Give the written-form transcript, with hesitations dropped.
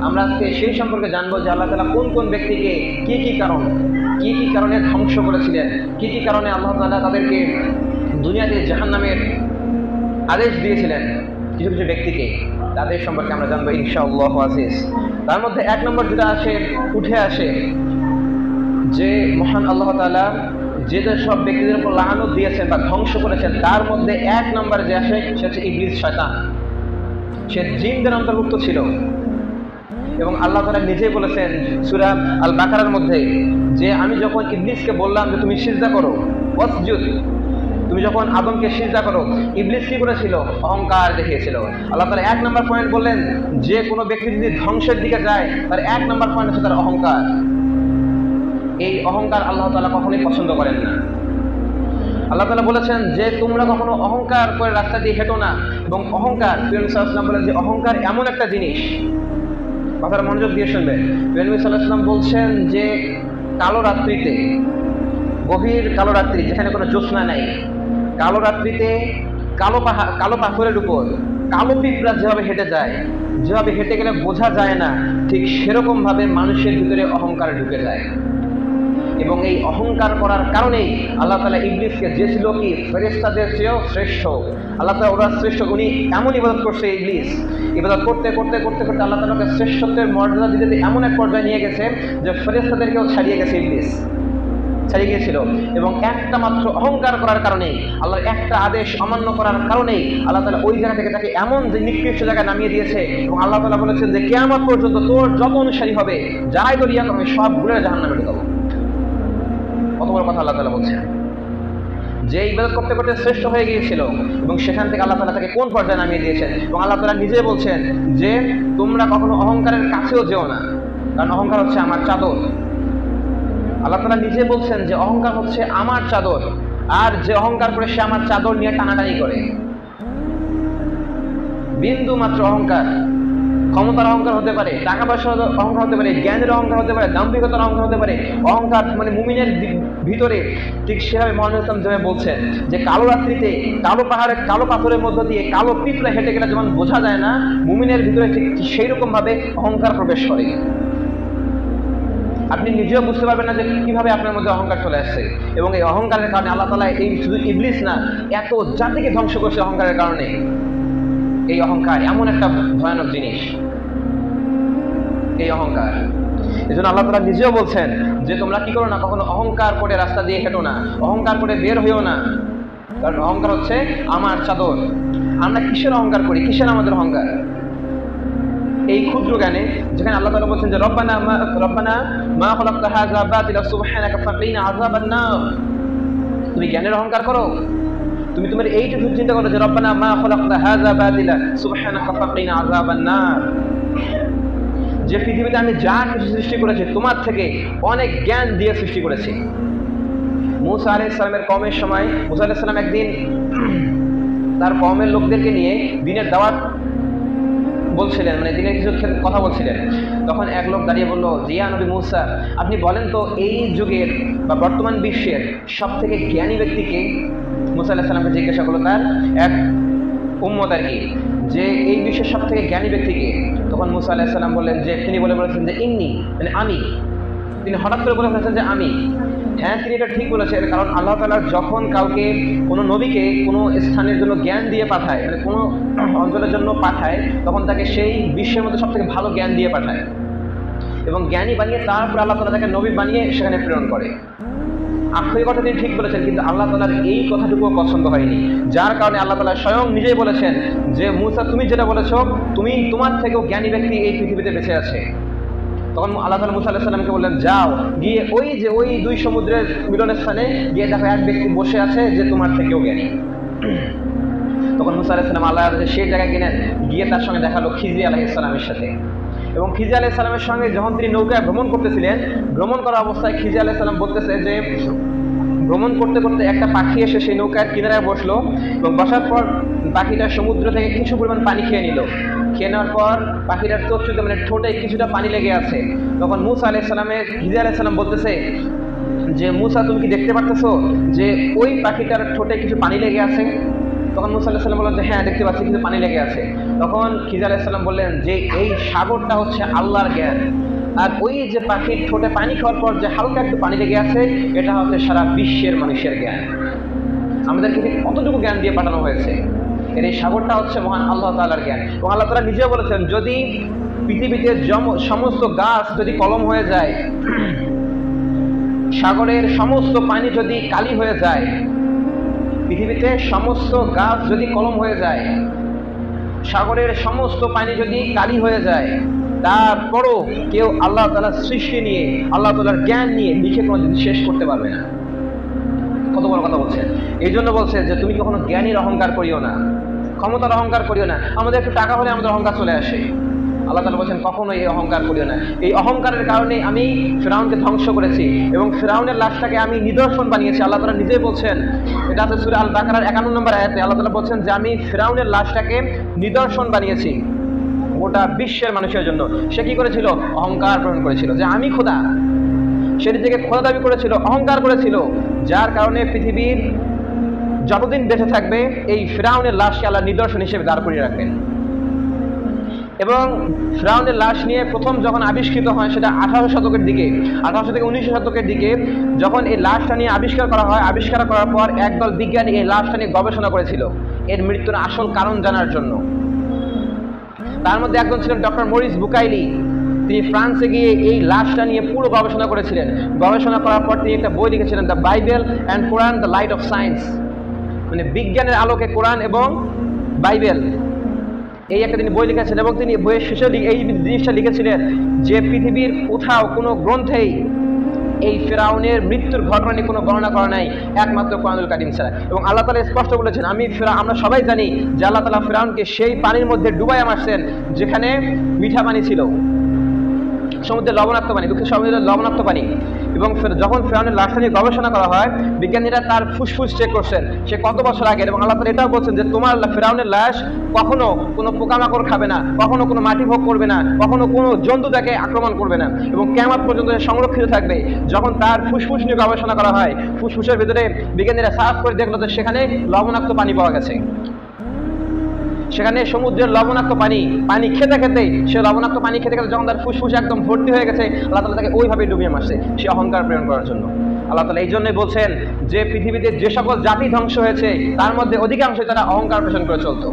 আমরা আজকে সেই সম্পর্কে জানবো যে আল্লাহ তাআলা কোন কোন ব্যক্তিকে কি কি কারণে ধ্বংস করেছিলেন, কি কি কারণে আল্লাহ তাআলা তাদেরকে দুনিয়াতে জাহান্নামের আদেশ দিয়েছিলেন কিছু কিছু ব্যক্তিকে, তাদের সম্পর্কে আমরা জানবো ইনশাআল্লাহ আজিজ। তার মধ্যে এক নম্বর যেটা উঠে আসে যে মহান আল্লাহ তাআলা যে সব ব্যক্তিদের উপর লাআনত দিয়েছেন বা ধ্বংস করেছেন, তার মধ্যে এক নম্বর যে আসে সে হচ্ছে ইবলিস, শয়তান। সে জিনদের অন্তর্ভুক্ত ছিল এবং আল্লাহ তাআলা নিজেই বলেছেন সূরা আল বাকারার মধ্যে যে আমি যখন ইবলিসকে বললাম যে তুমি সিজদা করো, ওয়াসজুদ, তুমি যখন আদমকে সিজদা করো, ইবলিস কি করেছিল? অহংকার দেখিয়েছিল। আল্লাহ তাআলা এক নম্বর পয়েন্ট বললেন যে কোনো ব্যক্তি যদি ধ্বংসের দিকে যায় তার এক নম্বর পয়েন্ট হচ্ছে তার অহংকার। এই অহংকার আল্লাহ তাআলা কখনোই পছন্দ করেন না। আল্লাহ তাআলা বলেছেন যে তোমরা কখনো অহংকার করে রাস্তা দিয়ে হেঁটো না। এবং অহংকার, নবী সাল্লাল্লাহু আলাইহি ওয়াসাল্লাম বলেন যে অহংকার এমন একটা জিনিস, কথাটা মনোযোগ দিয়ে শুনবেন। নবী সাল্লাল্লাহু আলাইহি ওয়াসাল্লাম বলছেন যে কালো রাত্রিতে, গভীর কালো রাত্রি যেখানে কোনো জ্যোৎস্না নাই, কালো রাত্রিতে কালো পাথরের উপর কালো পিঁপড়া যেভাবে হেঁটে যায়, যেভাবে হেঁটে গেলে বোঝা যায় না, ঠিক সেরকম ভাবে মানুষের ভিতরে অহংকার ঢুকে যায়। এবং এই অহংকার করার কারণেই আল্লাহ তাআলা ইবলিসকে, যে ছিল কি ফেরেশতাদের চেয়েও শ্রেষ্ঠ, আল্লাহ তাআলা ওরা শ্রেষ্ঠ, উনি এমন ইবাদত করছে, ইবলিস ইবাদত করতে করতে করতে করতে আল্লাহ তাআলাকে শ্রেষ্ঠত্বের মর্যাদা দিতে এমন এক পর্যায়ে নিয়ে গেছে যে ফেরেশতাদেরকেও ছাড়িয়ে গেছে, ইবলিস ছাড়িয়ে গিয়েছিল। এবং একটা মাত্র অহংকার করার কারণেই, আল্লাহর একটা আদেশ অমান্য করার কারণেই আল্লাহ তাআলা ওই জায়গা থেকে তাকে এমন যে নিকৃষ্ট জায়গায় নামিয়ে দিয়েছে। এবং আল্লাহ তাআলা বলেছেন যে কিয়ামত পর্যন্ত তোর যত অনুসারী হবে, যারাই তোর ইয়া করবে, সব গুলো জাহান্নামে ঢুকাবো। কত বড় কথা আল্লাহ তাআলা বলছেন, যে ইবাদত করতে করতে শ্রেষ্ঠ হয়ে গিয়েছিল এবং সেখান থেকে আল্লাহ তাআলা তাকে কোন পর্যায়ে নামিয়ে দিয়েছেন। এবং আল্লাহ তাআলা নিজে বলছেন যে তোমরা কখনো অহংকারের কাছেও যেও না, কারণ অহংকার হচ্ছে আমার চাদর। আল্লাহ তাআলা নিজে বলছেন যে অহংকার হচ্ছে আমার চাদর, আর যে অহংকার করে সে আমার চাদর নিয়ে টানাটানি করে। বিন্দু মাত্র অহংকার, ক্ষমতার অহংকার হতে পারে, টাকা পয়সার অহংকার হতে পারে, জ্ঞানের অহংকার হতে পারে, দাম্ভিকতার অহংকার হতে পারে। অহংকার মানে মুমিনের ভিতরে ঠিক সেভাবে মহানবী সাল্লাল্লাহু আলাইহি ওয়াসাল্লাম বলছেন যে কালো রাত্রিতে কালো পাহাড়ে কালো পাথরের মধ্য দিয়ে কালো পিঁপড়া হেঁটে গেলে যেমন বোঝা যায় না, মুমিনের ভিতরে ঠিক সেই রকম ভাবে অহংকার প্রবেশ করে। আপনি নিজেও বুঝতে পারবেন না যে কিভাবে আপনার মধ্যে অহংকার চলে আসছে। এবং এই অহংকারের কারণে আল্লাহ তাআলা এই শুধু ইবলিস না, এত জাতিকে ধ্বংস করছে অহংকারের কারণে। এই অহংকার এমন একটা ভয়ানক জিনিস, এই অহংকার। এই জন্য আল্লাহ তাআলা নিজেও বলছেন যে তোমরা কি করো না, কখনো অহংকার করে রাস্তা দিয়ে হেঁটো না, অহংকার করে বের হইও না, কারণ অহংকার হচ্ছে আমার চাদর। আমরা কিসের অহংকার করি, কিসের আমাদের অহংকার? এই ক্ষুদ্র জ্ঞানে, যেখানে আল্লাহ তাআলা বলছেন যে রব্বানা মা খালাকতা হাযা বাতিলা সুবহানাকা ফাকিনা আযাবান নার। তুমি জ্ঞানের অহংকার করো, তুমি তোমার এইটুকু চিন্তা করো যে রব্বানা মা খালাকতা হাযা বাতিলা সুবহানাকা ফাকিনা আযাবান নার, যে পৃথিবীতে আমি যা কিছু সৃষ্টি করেছি তোমার থেকে অনেক জ্ঞান দিয়ে সৃষ্টি করেছি। মূসা আলাইহিস সালামের কওমের সময় মূসা আলাইহিস সালাম একদিন তার কওমের লোকদেরকে নিয়ে দ্বীনের দাওয়াত বলছিলেন, মানে দিনের কিছু কথা বলছিলেন। তখন এক লোক দাঁড়িয়ে বলল, জিয়া নবী মূসা, আপনি বলেন তো এই যুগের বা বর্তমান বিশ্বের সব থেকে জ্ঞানী ব্যক্তিকে? মূসা আলাইহিস সালামকে জিজ্ঞাসা করলো তার এক উম্মত আর কি, যে এই বিশ্বের সব থেকে জ্ঞানী ব্যক্তিকে? তখন মূসা আলাইহিস সালাম বললেন যে, তিনি বলেছেন যে ইন্নী, মানে আমি। তিনি হঠাৎ করে বলে ফেলেছেন যে আমি। হ্যাঁ, তিনি এটা ঠিক বলেছেন, কারণ আল্লাহ তাআলা যখন কাউকে, কোনো নবীকে কোনো স্থানের জন্য জ্ঞান দিয়ে পাঠায়, মানে কোনো অঞ্চলের জন্য পাঠায়, তখন তাকে সেই বিশ্বের মধ্যে সব থেকে ভালো জ্ঞান দিয়ে পাঠায় এবং জ্ঞানী বানিয়ে তারপর আল্লাহ তাআলা তাকে নবী বানিয়ে সেখানে প্রেরণ করে। আক্ষরিক কথা তিনি ঠিক বলেছেন, কিন্তু আল্লাহ তাআলার এই কথাটুকুও পছন্দ হয়নি, যার কারণে আল্লাহ তাআলা স্বয়ং নিজেই বলেছেন যে মূসা, তুমি যেটা বলেছো, তোমার থেকেও জ্ঞানী ব্যক্তি এই পৃথিবীতে বেঁচে আছে। তখন আল্লাহ তাআলা মূসা আলাইহিস সালামকে বললেন, যাও গিয়ে ওই দুই সমুদ্রের মিলনের স্থানে গিয়ে দেখো এক ব্যক্তি বসে আছে যে তোমার থেকেও জ্ঞানী। তখন মূসা আলাইহিস সালাম আল্লাহ সেই জায়গায় গিয়ে তার সঙ্গে দেখালো খিজির আলাইহিস সালামের সাথে। এবং খিজির আলাইহিস সালামের সঙ্গে যখন তিনি নৌকায় ভ্রমণ করতেছিলেন, ভ্রমণ করা অবস্থায় খিজির আলাইহিস সালাম বলতেছে যে ভ্রমণ করতে করতে একটা পাখি এসে সেই নৌকার কিনারায় বসলো এবং বসার পর পাখিটা সমুদ্র থেকে কিছু পরিমাণ পানি খেয়ে নিল। খেয়ে নেওয়ার পর পাখিটার চোখে, মানে ঠোঁটে কিছুটা পানি লেগে আছে। তখন মূসা আলাইহিস সালামের খিজির আলাইহিস সালাম বলতেছে যে মূসা, তুমি কি দেখতে পারতেছো যে ওই পাখিটার ঠোঁটে কিছু পানি লেগে আছে? তখন মুসা আলাইহিস সালাম বললেন যে হ্যাঁ দেখতে পাচ্ছি কিন্তু পানি লেগে আছে। তখন খিজির আলাইহিস সালাম বললেন যে এই সাগরটা হচ্ছে আল্লাহর জ্ঞান, আর ওই যে পাখির ঠোঁটে পানি খাওয়ার পর যে হালকা একটু পানি লেগে আছে এটা হচ্ছে সারা বিশ্বের মানুষের জ্ঞান। আমাদেরকে কতটুকু জ্ঞান দিয়ে পাঠানো হয়েছে, এর এই সাগরটা হচ্ছে মহান আল্লাহ তাআলার জ্ঞান। এবং আল্লাহ তাআলা নিজে বলেছেন যদি পৃথিবীতে সমস্ত গাছ যদি কলম হয়ে যায়, সাগরের সমস্ত পানি যদি কালি হয়ে যায়, পৃথিবীতে সমস্ত গাছ যদি কলম হয়ে যায়, সাগরের সমস্ত পানি যদি কালি হয়ে যায়, তারপরও কেউ আল্লাহ তাআলার সৃষ্টি নিয়ে আল্লাহ তাআলার জ্ঞান নিয়ে লিখে কোনোদিন শেষ করতে পারবে না। কত বড় কথা বলছেন। এই জন্য বলছে যে তুমি কখনো জ্ঞানীর অহংকার করিও না, ক্ষমতার অহংকার করিও না। আমাদের একটু টাকা হলে আমাদের অহংকার চলে আসে। আল্লাহ তাআলা বলছেন কখনো এই অহংকার করিও না। এই অহংকারের কারণে আমি ফিরআউনকে ধ্বংস করেছি এবং ফিরআউনের লাশটাকে আমি নিদর্শন বানিয়েছি। আল্লাহ তাআলা নিজেই বলছেন, এটা আছে সূরা আল বাকারার 51 নম্বর আয়াতে। আল্লাহ তাআলা বলছেন যে আমি ফিরআউনের লাশটাকে নিদর্শন বানিয়েছি গোটা বিশ্বের মানুষের জন্য। সে কি করেছিল? অহংকার গ্রহণ করেছিল যে আমি খোদা। সে নিজেকে খোদা দাবি করেছিল, অহংকার করেছিল, যার কারণে পৃথিবীর যতদিন বেঁচে থাকবে এই ফিরআউনের লাশকে আল্লাহ নিদর্শন হিসেবে দাঁড় করিয়ে রাখবেন। এবং ফিরআউনের লাশ নিয়ে প্রথম যখন আবিষ্কৃত হয় সেটা 18 শতকের দিকে, 1800 থেকে 1900 শতকের দিকে যখন এই লাশটা নিয়ে আবিষ্কার করা হয়, আবিষ্কার করার পর একদল বিজ্ঞানী এই লাশটা নিয়ে গবেষণা করেছিল এর মৃত্যুর আসল কারণ জানার জন্য। তার মধ্যে একজন ছিলেন ডক্টর মরিস বুকাইলি। তিনি ফ্রান্সে গিয়ে এই লাশটা নিয়ে পুরো গবেষণা করেছিলেন। গবেষণা করার পর তিনি একটা বই লিখেছিলেন, the Bible and Quran the light off science, মানে বিজ্ঞানের আলোকে কোরআন এবং বাইবেল, এই একটা তিনি বই লিখেছেন। এবং তিনি বইয়ের শেষে এই জিনিসটা লিখেছিলেন যে পৃথিবীর কোথাও কোনো গ্রন্থেই এই ফিরআউনের মৃত্যুর ঘটনা নিয়ে কোনো বর্ণনা করা নাই একমাত্র কোরআনুল কারীম ছাড়া। এবং আল্লাহ তাআলা স্পষ্ট বলেছেন, আমরা সবাই জানি যে আল্লাহ তাআলা ফিরআউনকে সেই পানির মধ্যে ডুবাইয়া মারছেন যেখানে মিঠা পানি ছিল, সমুদ্রের লবণাক্ত পানি, সমুদ্রের লবণাক্ত পানি। এবং যখন ফিরআউনের লাশটা নিয়ে গবেষণা করা হয়, বিজ্ঞানীরা তার ফুসফুস চেক করছেন সে কত বছর আগে। এবং আল্লাহ তাআলা এটাও বলছেন যে তোমার ফিরআউনের লাশ কখনো কোনো পোকামাকড় খাবে না, কখনো কোনো মাটি ভোগ করবে না, কখনো কোনো জন্তু তাকে আক্রমণ করবে না, এবং কিয়ামত পর্যন্ত সে সংরক্ষিত থাকবে। যখন তার ফুসফুস নিয়ে গবেষণা করা হয়, ফুসফুসের ভিতরে বিজ্ঞানীরা সার্চ করে দেখলো যে সেখানে লবণাক্ত পানি পাওয়া গেছে। সেখানে সমুদ্রের লবণাক্ত পানি খেতে খেতে সে লবণাক্ত পানি খেতে খেতে যখন তার ফুসফুসে একদম ভর্তি হয়ে গেছে, আল্লাহ তাআলা তাকে ওইভাবে ডুবিয়ে মারছে সে অহংকার প্রেরণ করার জন্য। আল্লাহ তাআলা এই জন্যই বলছেন যে পৃথিবীতে যে সকল জাতি ধ্বংস হয়েছে তার মধ্যে অধিকাংশই তারা অহংকার পোষণ করে চলতো।